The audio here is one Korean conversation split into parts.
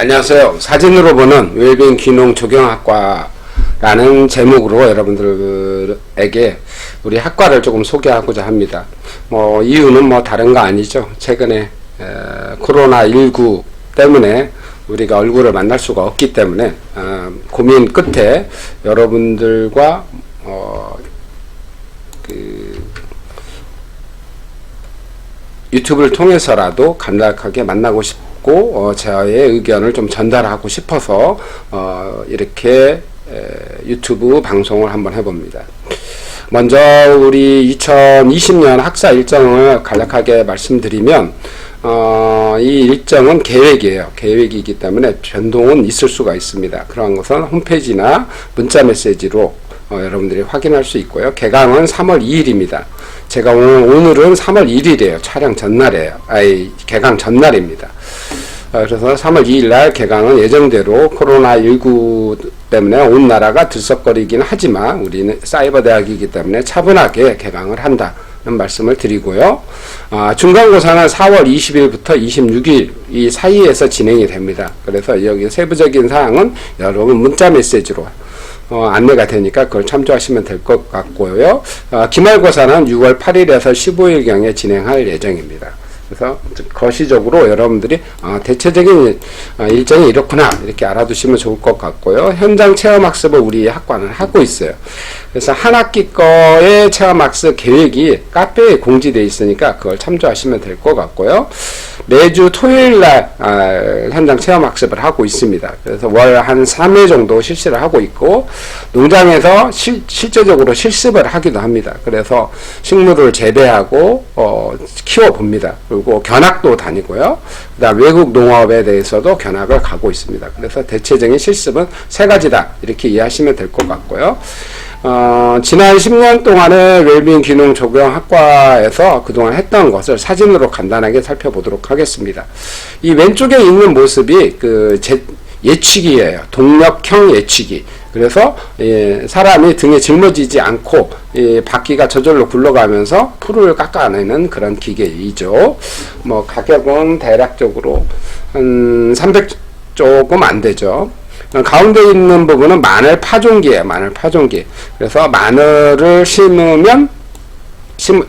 안녕하세요. 사진으로 보는 웰빙 기능 적용학과라는 제목으로 여러분들에게 우리 학과를 조금 소개하고자 합니다. 이유는 다른 거 아니죠. 최근에 코로나19 때문에 우리가 얼굴을 만날 수가 없기 때문에 고민 끝에 여러분들과 유튜브를 통해서라도 간략하게 만나고 싶고 저의 의견을 좀 전달하고 싶어서 이렇게 유튜브 방송을 한번 해봅니다. 먼저 우리 2020년 학사 일정을 간략하게 말씀드리면 이 일정은 계획이에요. 계획이기 때문에 변동은 있을 수가 있습니다. 그런 것은 홈페이지나 문자 메시지로 여러분들이 확인할 수 있고요. 개강은 3월 2일입니다. 제가 오늘은 3월 1일이에요. 촬영 전날이에요. 개강 전날입니다. 그래서 3월 2일 날 개강은 예정대로 코로나19 때문에 온 나라가 들썩거리긴 하지만 우리는 사이버 대학이기 때문에 차분하게 개강을 한다는 말씀을 드리고요. 중간고사는 4월 20일부터 26일 이 사이에서 진행이 됩니다. 그래서 여기 세부적인 사항은 여러분 문자 메시지로 안내가 되니까 그걸 참조하시면 될 것 같고요. 기말고사는 6월 8일에서 15일경에 진행할 예정입니다. 그래서 거시적으로 여러분들이 대체적인 일정이 이렇구나 이렇게 알아두시면 좋을 것 같고요. 현장 체험학습을 우리 학과는 하고 있어요. 그래서 한 학기 거의 체험학습 계획이 카페에 공지되어 있으니까 그걸 참조하시면 될 것 같고요. 매주 토요일날 현장 체험학습을 하고 있습니다. 그래서 월 한 3회 정도 실시를 하고 있고 농장에서 실제적으로 실습을 하기도 합니다. 그래서 식물을 재배하고 키워봅니다. 그리고 견학도 다니고요. 그다음 외국 농업에 대해서도 견학을 가고 있습니다. 그래서 대체적인 실습은 세 가지다 이렇게 이해하시면 될 것 같고요. 지난 10년 동안의 웰빙 기능 적용 학과에서 그동안 했던 것을 사진으로 간단하게 살펴보도록 하겠습니다. 이 왼쪽에 있는 모습이 예치기예요. 동력형 예치기. 그래서 사람이 등에 짊어지지 않고 바퀴가 저절로 굴러가면서 풀을 깎아내는 그런 기계이죠. 가격은 대략적으로 한 300 조금 안 되죠. 가운데 있는 부분은 마늘 파종기예요. 마늘 파종기. 그래서 마늘을 심으면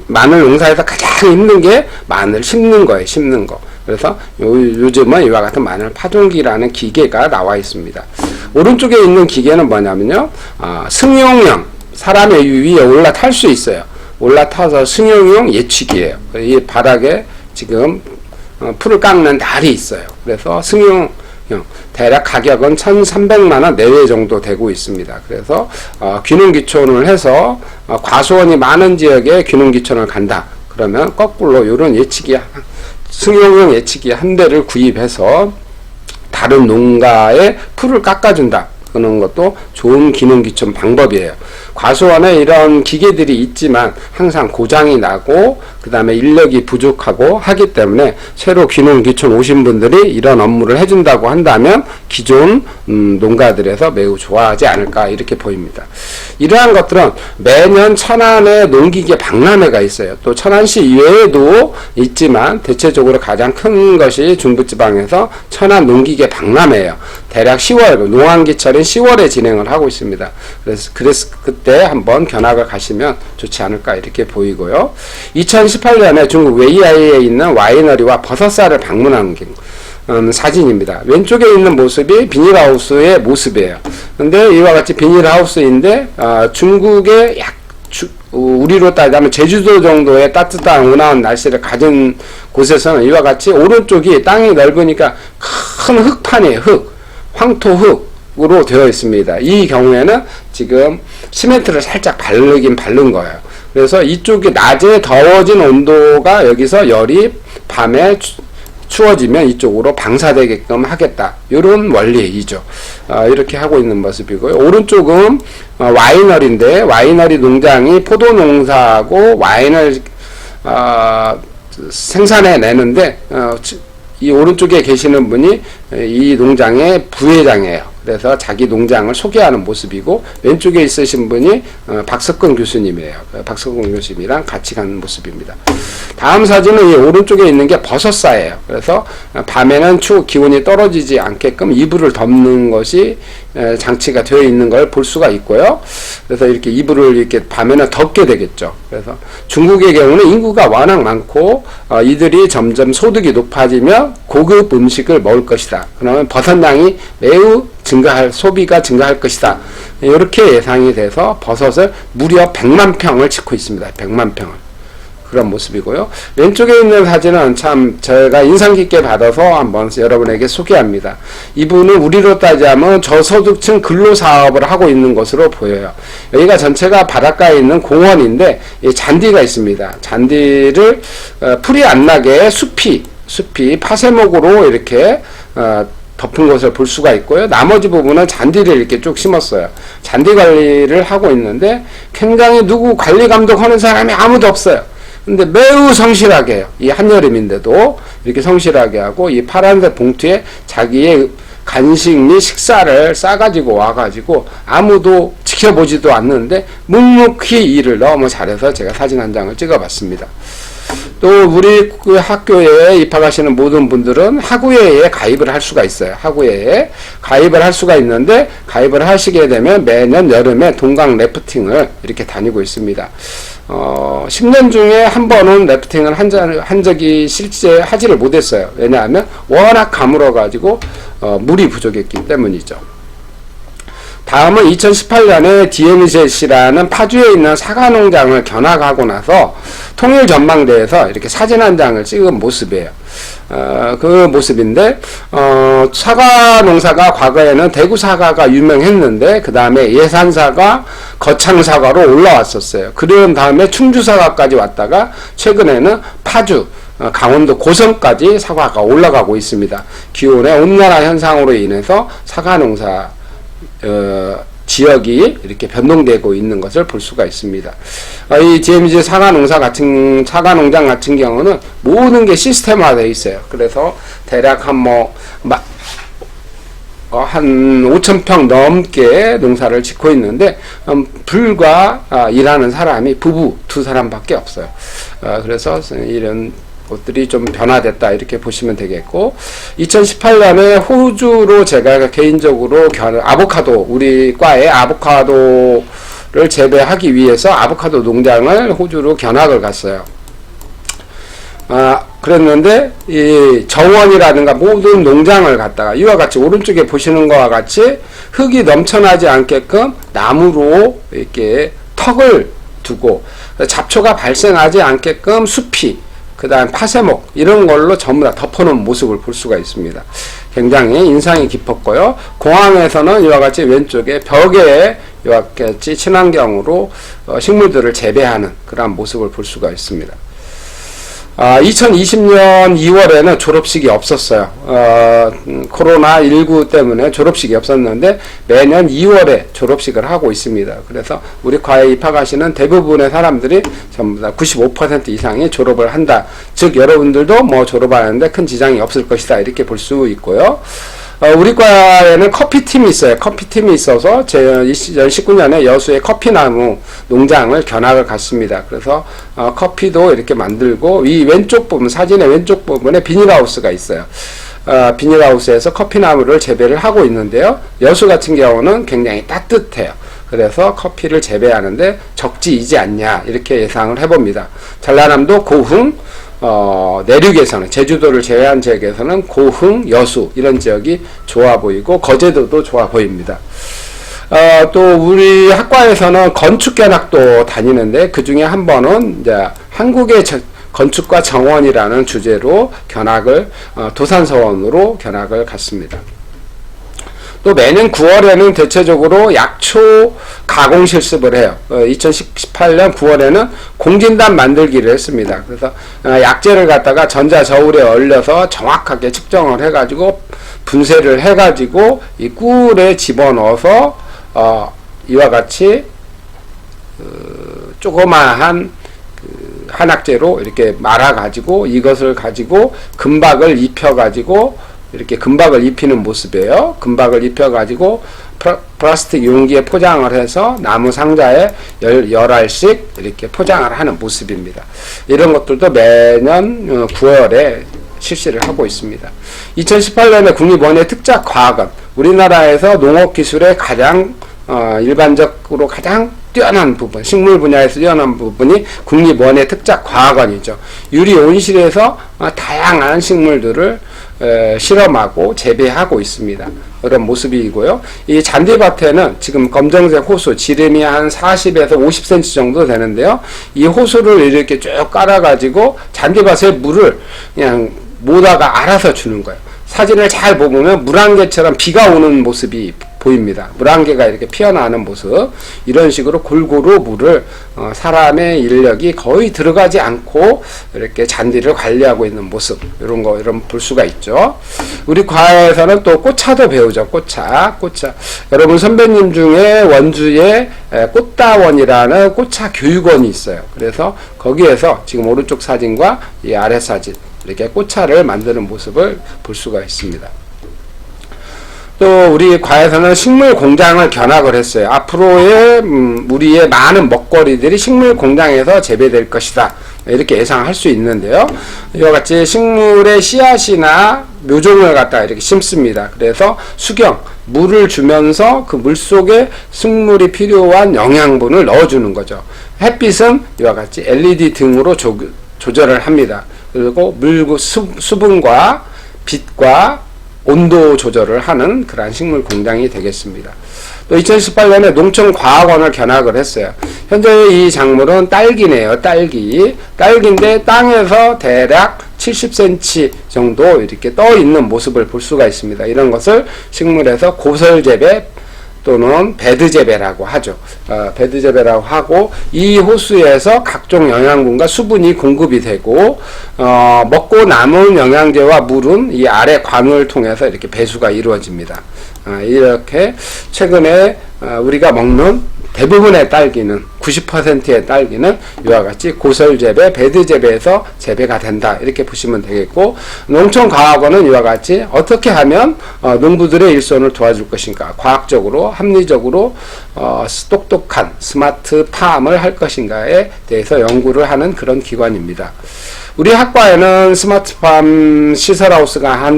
마늘 농사에서 가장 힘든 게 마늘 심는 거예요. 심는 거. 그래서 요즘은 이와 같은 마늘 파종기라는 기계가 나와 있습니다. 오른쪽에 있는 기계는 뭐냐면요. 승용형 사람의 위에 올라탈 수 있어요. 올라타서 승용형 예치기예요. 이 바닥에 지금 풀을 깎는 날이 있어요. 그래서 승용형 대략 가격은 1,300만원 내외 정도 되고 있습니다. 그래서 귀농귀촌을 해서 과수원이 많은 지역에 귀농귀촌을 간다. 그러면 거꾸로 이런 예치기 승용형 예치기 한 대를 구입해서 다른 농가에 풀을 깎아준다. 그런 것도 좋은 귀농귀촌 방법이에요. 과수원에 이런 기계들이 있지만 항상 고장이 나고 그 다음에 인력이 부족하고 하기 때문에 새로 귀농귀촌 오신 분들이 이런 업무를 해준다고 한다면 기존 농가들에서 매우 좋아하지 않을까 이렇게 보입니다. 이러한 것들은 매년 천안에 농기계 박람회가 있어요. 또 천안시 이외에도 있지만 대체적으로 가장 큰 것이 중부지방에서 천안 농기계 박람회예요. 대략 10월 농한기철인 10월에 진행을 하고 있습니다. 그래서 그때 한번 견학을 가시면 좋지 않을까 이렇게 보이고요. 2018년에 중국 웨이하이에 있는 와이너리와 버섯사를 방문한 사진입니다. 왼쪽에 있는 모습이 비닐하우스의 모습이에요. 근데 이와 같이 비닐하우스인데 중국의 우리로 따지면 제주도 정도의 따뜻한 온화한 날씨를 가진 곳에서는 이와 같이 오른쪽이 땅이 넓으니까 큰 흙판이에요. 황토흙으로 되어 있습니다. 이 경우에는 지금 시멘트를 살짝 바른 거예요. 그래서 이쪽이 낮에 더워진 온도가 여기서 열이 밤에 추워지면 이쪽으로 방사되게끔 하겠다. 이런 원리이죠. 이렇게 하고 있는 모습이고요. 오른쪽은 와이너리인데 와이너리 농장이 포도 농사하고 와인을 생산해 내는데 이 오른쪽에 계시는 분이 이 농장의 부회장이에요. 그래서 자기 농장을 소개하는 모습이고, 왼쪽에 있으신 분이 박석근 교수님이에요. 박석근 교수님이랑 같이 가는 모습입니다. 다음 사진은 이 오른쪽에 있는 게 버섯사예요. 그래서 밤에는 기온이 떨어지지 않게끔 이불을 덮는 것이 장치가 되어 있는 걸 볼 수가 있고요. 그래서 이렇게 이불을 이렇게 밤에는 덮게 되겠죠. 그래서 중국의 경우는 인구가 워낙 많고 이들이 점점 소득이 높아지며 고급 음식을 먹을 것이다. 그러면 버섯량이 매우 소비가 증가할 것이다. 이렇게 예상이 돼서 버섯을 무려 100만 평을 짓고 있습니다. 100만 평을. 그런 모습이고요. 왼쪽에 있는 사진은 참 제가 인상 깊게 받아서 한번 여러분에게 소개합니다. 이분은 우리로 따지자면 저소득층 근로사업을 하고 있는 것으로 보여요. 여기가 전체가 바닷가에 있는 공원인데 잔디가 있습니다. 잔디를 풀이 안 나게 숲이 파쇄목으로 이렇게 덮은 것을 볼 수가 있고요. 나머지 부분은 잔디를 이렇게 쭉 심었어요. 잔디 관리를 하고 있는데 굉장히 누구 관리 감독하는 사람이 아무도 없어요. 근데 매우 성실하게 해요. 이 한여름인데도 이렇게 성실하게 하고, 이 파란색 봉투에 자기의 간식 및 식사를 싸가지고 와가지고 아무도 지켜보지도 않는데 묵묵히 일을 너무 잘해서 제가 사진 한 장을 찍어봤습니다. 또 우리 그 학교에 입학하시는 모든 분들은 학우회에 가입을 할 수가 있어요. 학우회에 가입을 할 수가 있는데, 가입을 하시게 되면 매년 여름에 동강 래프팅을 이렇게 다니고 있습니다. 10년 중에 한 번은 래프팅을 한 적이 실제 하지를 못했어요. 왜냐하면 워낙 가물어가지고 물이 부족했기 때문이죠. 다음은 2018년에 DMZ라는 파주에 있는 사과 농장을 견학하고 나서 통일 전망대에서 이렇게 사진 한 장을 찍은 모습이에요. 그 모습인데, 사과 농사가 과거에는 대구 사과가 유명했는데, 그 다음에 예산 사과, 거창 사과로 올라왔었어요. 그런 다음에 충주 사과까지 왔다가, 최근에는 파주, 강원도 고성까지 사과가 올라가고 있습니다. 기온의 온난화 현상으로 인해서 사과 농사, 지역이 이렇게 변동되고 있는 것을 볼 수가 있습니다. 이 DMZ 사과농장 같은 경우는 모든 게 시스템화되어 있어요. 그래서 대략 한 5,000평 넘게 농사를 짓고 있는데, 불과 일하는 사람이 부부 2사람밖에 없어요. 그래서 이런 것들이 좀 변화됐다 이렇게 보시면 되겠고, 2018년에 호주로 제가 개인적으로 아보카도, 우리 과에 아보카도를 재배하기 위해서 아보카도 농장을 호주로 견학을 갔어요. 그랬는데 이 정원이라든가 모든 농장을 갔다가 이와 같이 오른쪽에 보시는 것과 같이 흙이 넘쳐나지 않게끔 나무로 이렇게 턱을 두고 잡초가 발생하지 않게끔 숲이, 그 다음 파쇄목, 이런 걸로 전부 다 덮어놓은 모습을 볼 수가 있습니다. 굉장히 인상이 깊었고요. 공항에서는 이와 같이 왼쪽에 벽에 이와 같이 친환경으로 식물들을 재배하는 그런 모습을 볼 수가 있습니다. 2020년 2월에는 졸업식이 없었어요. 코로나19 때문에 졸업식이 없었는데 매년 2월에 졸업식을 하고 있습니다. 그래서 우리 과에 입학하시는 대부분의 사람들이 전부 다 95% 이상이 졸업을 한다. 즉 여러분들도 뭐 졸업하는데 큰 지장이 없을 것이다. 이렇게 볼 수 있고요. 우리 과에는 커피팀이 있어요. 커피팀이 있어서 제 2019년에 여수의 커피나무 농장을 견학을 갔습니다. 그래서 커피도 이렇게 만들고, 이 왼쪽 부분, 사진의 왼쪽 부분에 비닐하우스가 있어요. 비닐하우스에서 커피나무를 재배를 하고 있는데요. 여수 같은 경우는 굉장히 따뜻해요. 그래서 커피를 재배하는데 적지이지 않냐 이렇게 예상을 해봅니다. 전라남도 고흥, 내륙에서는, 제주도를 제외한 지역에서는 고흥, 여수 이런 지역이 좋아 보이고 거제도도 좋아 보입니다. 또 우리 학과에서는 건축 견학도 다니는데, 그 중에 한 번은 이제 한국의 건축과 정원이라는 주제로 견학을, 도산서원으로 견학을 갔습니다. 또 매년 9월에는 대체적으로 약초 가공 실습을 해요. 2018년 9월에는 공진단 만들기를 했습니다. 그래서 약재를 갖다가 전자저울에 얼려서 정확하게 측정을 해가지고 분쇄를 해가지고 이 꿀에 집어넣어서 이와 같이 조그마한 한약재로 이렇게 말아가지고 이것을 가지고 금박을 입혀가지고 이렇게 금박을 입히는 모습이에요. 금박을 입혀가지고 플라스틱 용기에 포장을 해서 나무 상자에 10알씩 이렇게 포장을 하는 모습입니다. 이런 것들도 매년 9월에 실시를 하고 있습니다. 2018년에 국립원예 특작과학원, 우리나라에서 농업기술의 가장 일반적으로 가장 뛰어난 부분, 식물 분야에서 뛰어난 부분이 국립원예 특작과학원이죠. 유리 온실에서 다양한 식물들을 실험하고 재배하고 있습니다. 그런 모습이고요. 이 잔디밭에는 지금 검정색 호수, 지름이 한 40에서 50cm 정도 되는데요. 이 호수를 이렇게 쭉 깔아가지고 잔디밭에 물을 그냥 모다가 알아서 주는 거예요. 사진을 잘 보면 물안개처럼 비가 오는 모습이 보입니다. 물안개가 이렇게 피어나는 모습, 이런 식으로 골고루 물을 사람의 인력이 거의 들어가지 않고 이렇게 잔디를 관리하고 있는 모습, 이런 볼 수가 있죠. 우리 과에서는 또 꽃차도 배우죠. 꽃차. 여러분 선배님 중에 원주에 꽃다원이라는 꽃차 교육원이 있어요. 그래서 거기에서 지금 오른쪽 사진과 이 아래 사진, 이렇게 꽃차를 만드는 모습을 볼 수가 있습니다. 또 우리 과에서는 식물 공장을 견학을 했어요. 앞으로의 우리의 많은 먹거리들이 식물 공장에서 재배될 것이다, 이렇게 예상할 수 있는데요. 이와 같이 식물의 씨앗이나 묘종을 갖다가 이렇게 심습니다. 그래서 수경, 물을 주면서 그 물 속에 식물이 필요한 영양분을 넣어주는 거죠. 햇빛은 이와 같이 LED 등으로 조절을 합니다. 그리고 수분과 빛과 온도 조절을 하는 그러한 식물 공장이 되겠습니다. 또 2018년에 농촌과학원을 견학을 했어요. 현재 이 작물은 딸기네요. 딸기인데 땅에서 대략 70cm 정도 이렇게 떠 있는 모습을 볼 수가 있습니다. 이런 것을 식물에서 고설재배 또는 배드재배라고 하죠. 배드재배라고 하고, 이 호수에서 각종 영양분과 수분이 공급이 되고, 먹고 남은 영양제와 물은 이 아래 관을 통해서 이렇게 배수가 이루어집니다. 이렇게 최근에 우리가 먹는 대부분의 딸기는, 90%의 딸기는 이와 같이 고설재배, 배드재배에서 재배가 된다, 이렇게 보시면 되겠고, 농촌과학원은 이와 같이 어떻게 하면 농부들의 일손을 도와줄 것인가, 과학적으로 합리적으로 똑똑한 스마트 팜을 할 것인가에 대해서 연구를 하는 그런 기관입니다. 우리 학과에는 스마트팜 시설하우스가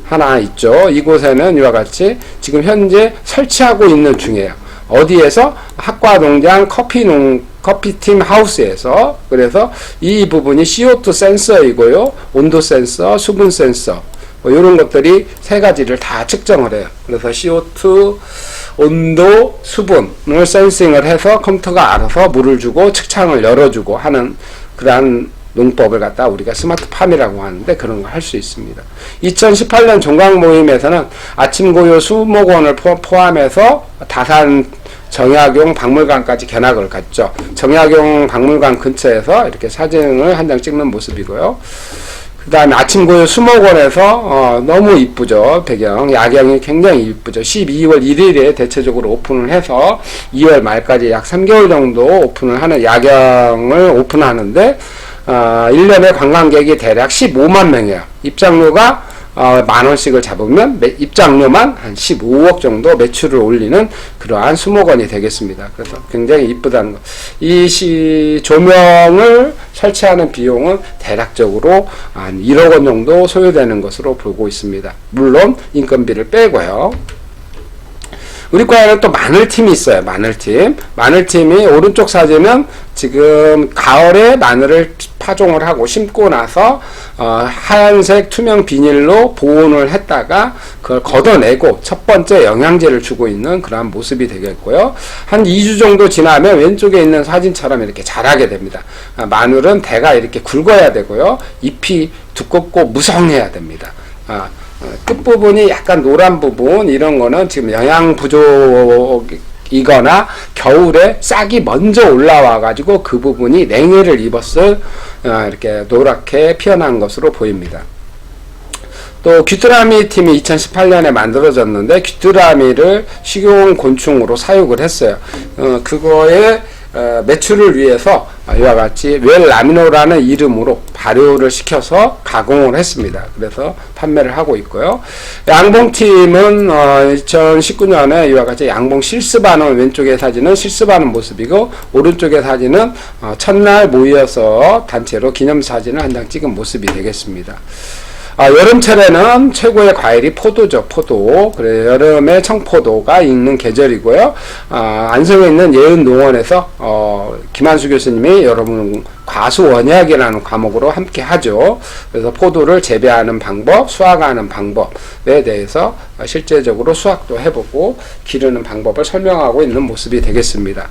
하나 있죠. 이곳에는 이와 같이 지금 현재 설치하고 있는 중이에요. 어디에서? 학과 농장 커피팀 하우스에서. 그래서 이 부분이 CO2 센서이고요, 온도 센서, 수분 센서, 이런 것들이 세 가지를 다 측정을 해요. 그래서 CO2, 온도, 수분을 센싱을 해서 컴퓨터가 알아서 물을 주고 측창을 열어주고 하는 그러한 농법을 갖다 우리가 스마트팜이라고 하는데, 그런 거 할 수 있습니다. 2018년 종강 모임에서는 아침고요 수목원을 포함해서 다산 정약용 박물관까지 견학을 갔죠. 정약용 박물관 근처에서 이렇게 사진을 한 장 찍는 모습이고요. 그 다음에 아침고요 수목원에서 너무 이쁘죠. 배경, 야경이 굉장히 이쁘죠. 12월 1일에 대체적으로 오픈을 해서 2월 말까지 약 3개월 정도 오픈을 하는, 야경을 오픈하는데 1년에 관광객이 대략 15만 명이에요. 입장료가 만원씩을 잡으면 입장료만 한 15억 정도 매출을 올리는 그러한 수목원이 되겠습니다. 그래서 굉장히 이쁘다는 것. 이 조명을 설치하는 비용은 대략적으로 한 1억 원 정도 소요되는 것으로 보고 있습니다. 물론 인건비를 빼고요. 우리 과에는 또 마늘팀이 있어요. 마늘팀이 오른쪽 사진은 지금 가을에 마늘을 파종을 하고 심고 나서 하얀색 투명 비닐로 보온을 했다가 그걸 걷어내고 첫 번째 영양제를 주고 있는 그러한 모습이 되겠고요. 한 2주 정도 지나면 왼쪽에 있는 사진처럼 이렇게 자라게 됩니다. 마늘은 대가 이렇게 굵어야 되고요. 잎이 두껍고 무성해야 됩니다. 끝부분이 약간 노란 부분, 이런 거는 지금 영양 부족이거나 겨울에 싹이 먼저 올라와 가지고 그 부분이 냉해를 입었을 이렇게 노랗게 피어난 것으로 보입니다. 또 귀뚜라미 팀이 2018년에 만들어졌는데, 귀뚜라미를 식용 곤충으로 사육을 했어요. 그거에 매출을 위해서 이와 같이 웰라미노라는 이름으로 발효를 시켜서 가공을 했습니다. 그래서 판매를 하고 있고요. 양봉팀은 2019년에 이와 같이 양봉 실습하는 왼쪽의 사진은 실습하는 모습이고 오른쪽의 사진은 첫날 모여서 단체로 기념사진을 한 장 찍은 모습이 되겠습니다. 여름철에는 최고의 과일이 포도죠. 포도. 그래 여름에 청포도가 익는 계절이고요. 안성에 있는 예은농원에서 김한수 교수님이 여러분 과수원약이라는 과목으로 함께 하죠. 그래서 포도를 재배하는 방법, 수확하는 방법에 대해서 실제적으로 수확도 해보고 기르는 방법을 설명하고 있는 모습이 되겠습니다.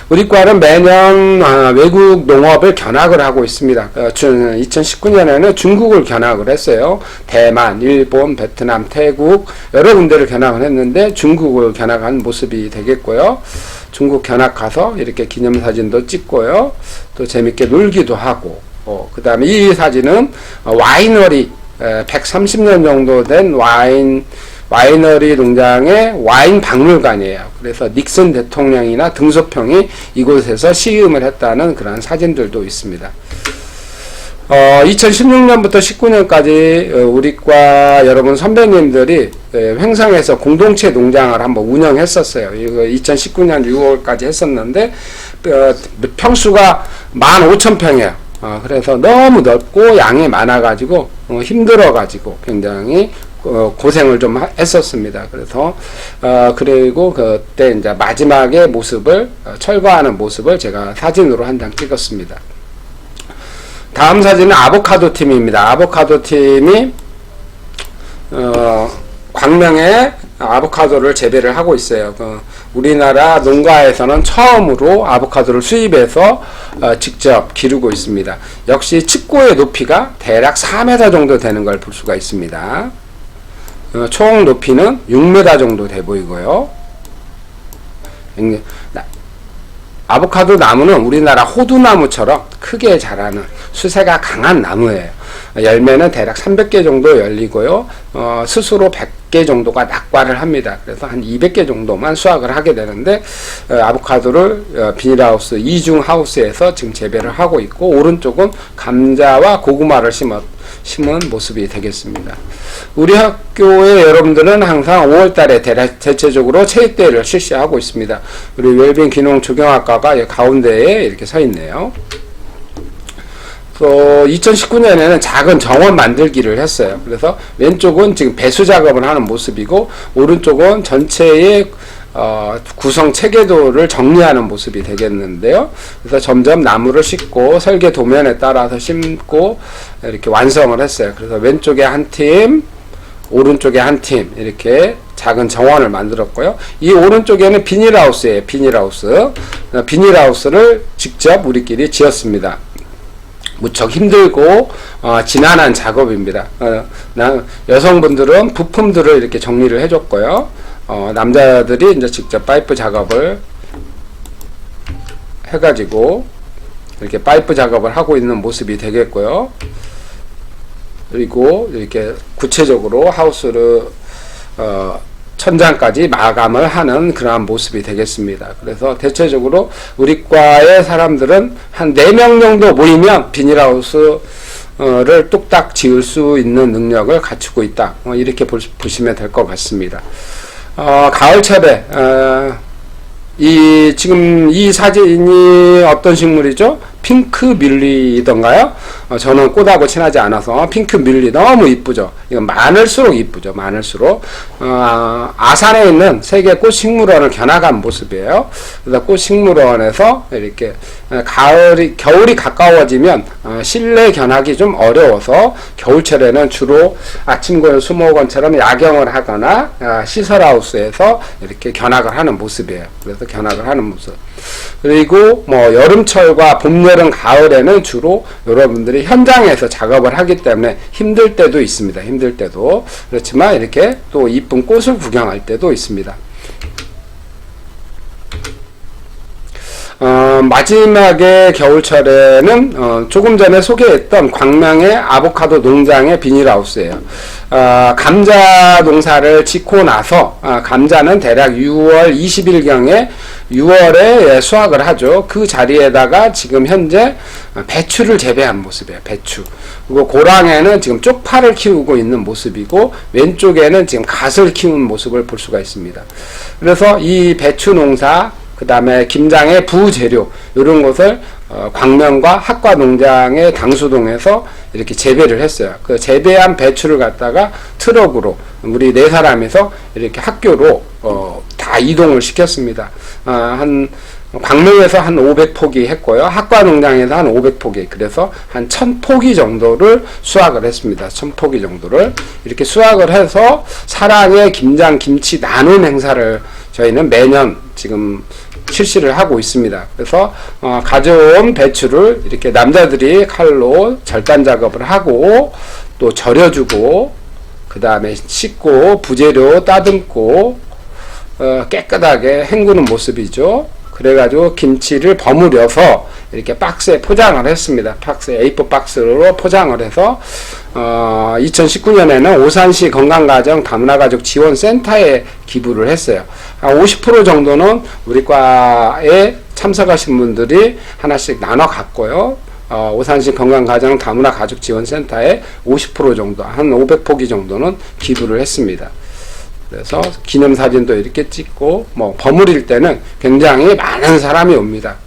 우리 과는 매년 외국 농업을 견학을 하고 있습니다. 2019년에는 중국을 견학을 했어요. 대만, 일본, 베트남, 태국 여러 군데를 견학을 했는데 중국을 견학한 모습이 되겠고요. 중국 견학 가서 이렇게 기념사진도 찍고요. 또 재밌게 놀기도 하고 그 다음에 이 사진은 와이너리 130년 정도 된 와이너리 농장의 와인 박물관이에요. 그래서 닉슨 대통령이나 등소평이 이곳에서 시음을 했다는 그런 사진들도 있습니다. 2016년부터 19년까지 우리과 여러분 선배님들이 횡성에서 공동체 농장을 한번 운영했었어요. 이거 2019년 6월까지 했었는데 평수가 15,000평이에요. 그래서 너무 넓고 양이 많아가지고 힘들어가지고 굉장히 고생을 좀 했었습니다. 그래서 그리고 그때 이제 마지막에 모습을 철거하는 모습을 제가 사진으로 한 장 찍었습니다. 다음 사진은 아보카도 팀입니다. 아보카도 팀이 광명에 아보카도를 재배를 하고 있어요. 우리나라 농가에서는 처음으로 아보카도를 수입해서 직접 기르고 있습니다. 역시 측고의 높이가 대략 4m 정도 되는 걸 볼 수가 있습니다. 총 높이는 6m 정도 돼 보이고요. 아보카도 나무는 우리나라 호두나무처럼 크게 자라는 수세가 강한 나무예요. 열매는 대략 300개 정도 열리고요. 스스로 100개 정도가 낙과를 합니다. 그래서 한 200개 정도만 수확을 하게 되는데 아보카도를 비닐하우스 이중 하우스에서 지금 재배를 하고 있고 오른쪽은 감자와 고구마를 심은 모습이 되겠습니다. 우리 학교의 여러분들은 항상 5월달에 대체적으로 체육대회를 실시하고 있습니다. 우리 웰빙 기능 조경학과가 가운데에 이렇게 서 있네요. 2019년에는 작은 정원 만들기를 했어요. 그래서 왼쪽은 지금 배수 작업을 하는 모습이고 오른쪽은 전체의 구성 체계도를 정리하는 모습이 되겠는데요. 그래서 점점 나무를 심고 설계 도면에 따라서 심고 이렇게 완성을 했어요. 그래서 왼쪽에 한 팀, 오른쪽에 한 팀 이렇게 작은 정원을 만들었고요. 이 오른쪽에는 비닐하우스예요. 비닐하우스를 직접 우리끼리 지었습니다. 무척 힘들고 지난한 작업입니다. 여성분들은 부품들을 이렇게 정리를 해줬고요. 남자들이 이제 직접 파이프 작업을 해가지고 이렇게 파이프 작업을 하고 있는 모습이 되겠고요. 그리고 이렇게 구체적으로 하우스를 천장까지 마감을 하는 그러한 모습이 되겠습니다. 그래서 대체적으로 우리 과의 사람들은 한 4명 정도 모이면 비닐하우스를 뚝딱 지을 수 있는 능력을 갖추고 있다. 이렇게 보시면 될 것 같습니다. 가을철에 지금 이 사진이 어떤 식물이죠? 핑크 밀리던가요? 저는 꽃하고 친하지 않아서 핑크 밀리 너무 이쁘죠. 이건 많을수록 이쁘죠. 많을수록 아산에 있는 세계 꽃식물원을 견학한 모습이에요. 그래서 꽃식물원에서 이렇게 겨울이 가까워지면 실내 견학이 좀 어려워서 겨울철에는 주로 아침고요 수목원처럼 야경을 하거나 시설하우스에서 이렇게 견학을 하는 모습이에요. 그래서 견학을 하는 모습. 그리고 여름철과 봄, 여름, 가을에는 주로 여러분들이 현장에서 작업을 하기 때문에 힘들 때도 있습니다. 힘들 때도. 그렇지만 이렇게 또 이쁜 꽃을 구경할 때도 있습니다. 마지막에 겨울철에는 조금 전에 소개했던 광명의 아보카도 농장의 비닐하우스예요. 감자 농사를 짓고 나서 감자는 대략 6월 20일경에 6월에 수확을 하죠. 그 자리에다가 지금 현재 배추를 재배한 모습이에요. 배추. 그리고 고랑에는 지금 쪽파를 키우고 있는 모습이고 왼쪽에는 지금 갓을 키우는 모습을 볼 수가 있습니다. 그래서 이 배추 농사, 그 다음에 김장의 부재료 이런 것을 광명과 학과 농장의 당수동에서 이렇게 재배를 했어요. 그 재배한 배추를 갖다가 트럭으로 우리 네 사람에서 이렇게 학교로 다 이동을 시켰습니다. 광명에서 한 500포기 했고요. 학과 농장에서 한 500포기. 그래서 한 1000포기 정도를 수확을 했습니다. 1000포기 정도를 이렇게 수확을 해서 사랑의 김장 김치 나눔 행사를 저희는 매년 지금 실시를 하고 있습니다. 그래서 가져온 배추를 이렇게 남자들이 칼로 절단 작업을 하고 또 절여주고 그 다음에 씻고 부재료 따듬고 깨끗하게 헹구는 모습이죠. 그래가지고 김치를 버무려서 이렇게 박스에 포장을 했습니다. 박스 A4 박스로 포장을 해서 2019년에는 오산시 건강가정 다문화가족 지원센터에 기부를 했어요. 한 50% 정도는 우리 과에 참석하신 분들이 하나씩 나눠 갔고요. 오산시 건강가정 다문화가족 지원센터에 50% 정도, 한 500포기 정도는 기부를 했습니다. 그래서 기념사진도 이렇게 찍고 버무릴 때는 굉장히 많은 사람이 옵니다.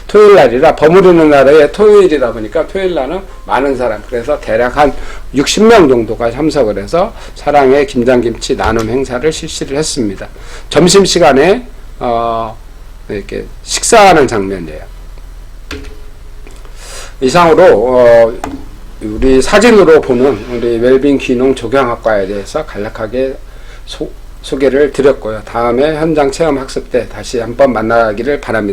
토요일 날이라 버무리는 날에 토요일이다 보니까 토요일 날은 많은 사람, 그래서 대략 한 60명 정도가 참석을 해서 사랑의 김장김치 나눔 행사를 실시를 했습니다. 점심시간에 이렇게 식사하는 장면이에요. 이상으로 우리 사진으로 보는 우리 웰빙 귀농 조경학과에 대해서 간략하게 소개를 드렸고요. 다음에 현장 체험 학습 때 다시 한번 만나기를 바랍니다.